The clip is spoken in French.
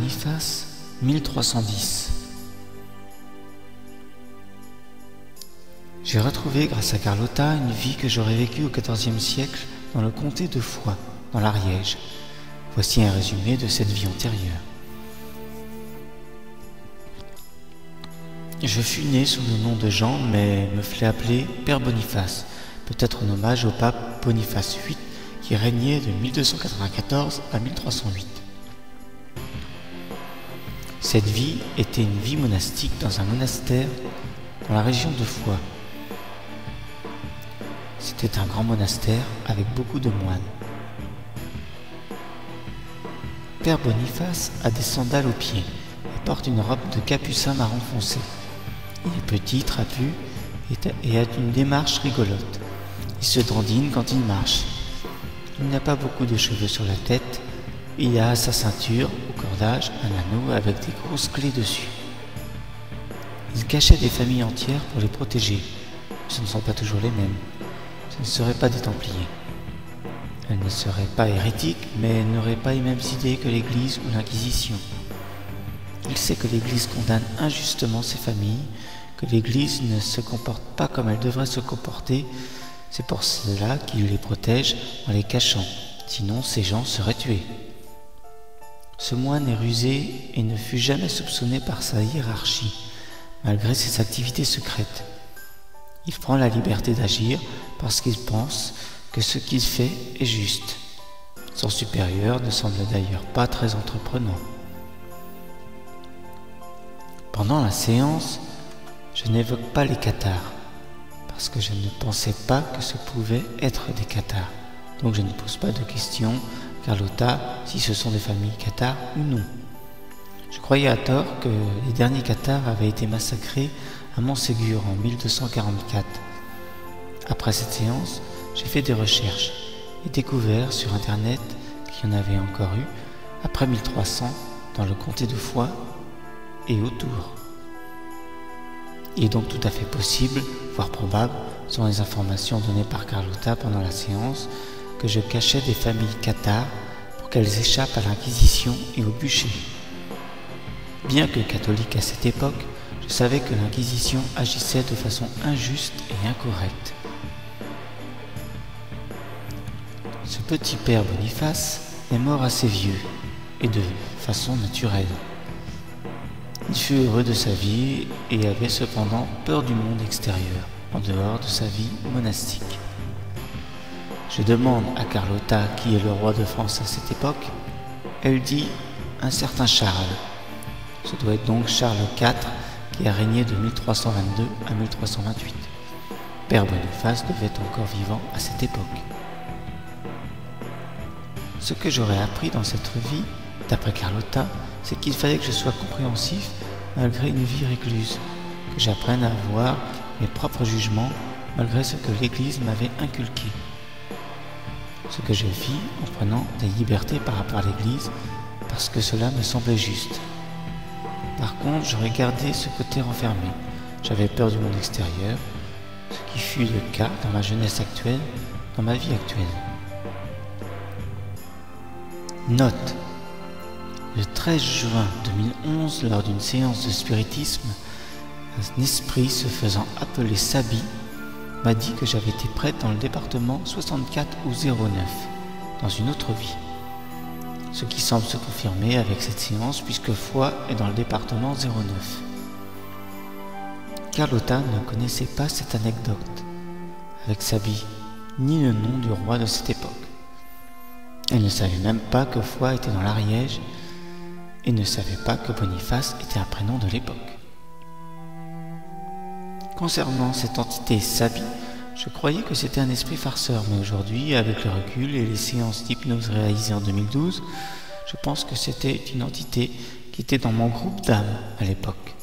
Boniface, 1310. J'ai retrouvé, grâce à Carlotta, une vie que j'aurais vécue au XIVe siècle dans le comté de Foix, dans l'Ariège. Voici un résumé de cette vie antérieure. Je fus né sous le nom de Jean, mais me fais appeler Père Boniface, peut-être en hommage au pape Boniface VIII, qui régnait de 1294 à 1308. Cette vie était une vie monastique dans un monastère dans la région de Foix. C'était un grand monastère avec beaucoup de moines. Père Boniface a des sandales aux pieds et porte une robe de capucin marron foncé. Il est petit, trapu et a une démarche rigolote. Il se dandine quand il marche. Il n'a pas beaucoup de cheveux sur la tête. Il a à sa ceinture, au cordage, un anneau avec des grosses clés dessus. Il cachait des familles entières pour les protéger. Ce ne sont pas toujours les mêmes. Ce ne seraient pas des Templiers. Elle ne serait pas hérétique, mais elle n'aurait pas les mêmes idées que l'Église ou l'Inquisition. Il sait que l'Église condamne injustement ces familles, que l'Église ne se comporte pas comme elle devrait se comporter. C'est pour cela qu'il les protège en les cachant, sinon ces gens seraient tués. Ce moine est rusé et ne fut jamais soupçonné par sa hiérarchie, malgré ses activités secrètes. Il prend la liberté d'agir parce qu'il pense que ce qu'il fait est juste. Son supérieur ne semble d'ailleurs pas très entreprenant. Pendant la séance, je n'évoque pas les cathares, parce que je ne pensais pas que ce pouvait être des cathares. Donc je ne pose pas de questions, Carlotta, si ce sont des familles cathares ou non. Je croyais à tort que les derniers cathares avaient été massacrés à Montségur en 1244. Après cette séance, j'ai fait des recherches et découvert sur internet qu'il y en avait encore eu après 1300 dans le comté de Foix et autour. Il est donc tout à fait possible, voire probable, selon les informations données par Carlotta pendant la séance, que je cachais des familles cathares pour qu'elles échappent à l'Inquisition et au bûcher. Bien que catholique à cette époque, je savais que l'Inquisition agissait de façon injuste et incorrecte. Ce petit père Boniface est mort assez vieux et de façon naturelle. Il fut heureux de sa vie et avait cependant peur du monde extérieur, en dehors de sa vie monastique. Je demande à Carlotta qui est le roi de France à cette époque. Elle dit un certain Charles. Ce doit être donc Charles IV qui a régné de 1322 à 1328. Père Boniface devait être encore vivant à cette époque. Ce que j'aurais appris dans cette vie, d'après Carlotta, c'est qu'il fallait que je sois compréhensif malgré une vie récluse, que j'apprenne à avoir mes propres jugements malgré ce que l'Église m'avait inculqué. Ce que je fis en prenant des libertés par rapport à l'Église parce que cela me semblait juste. Par contre, j'aurais gardé ce côté renfermé. J'avais peur du monde extérieur, ce qui fut le cas dans ma jeunesse actuelle, dans ma vie actuelle. Note. Le 13 juin 2011, lors d'une séance de spiritisme, un esprit se faisant appeler Sabi m'a dit que j'avais été prêtre dans le département 64 ou 09, dans une autre vie. Ce qui semble se confirmer avec cette séance puisque Foix est dans le département 09. Carlotta ne connaissait pas cette anecdote avec Sabi, ni le nom du roi de cette époque. Elle ne savait même pas que Foix était dans l'Ariège et ne savait pas que Boniface était un prénom de l'époque. Concernant cette entité Sabi, je croyais que c'était un esprit farceur, mais aujourd'hui, avec le recul et les séances d'hypnose réalisées en 2012, je pense que c'était une entité qui était dans mon groupe d'âmes à l'époque.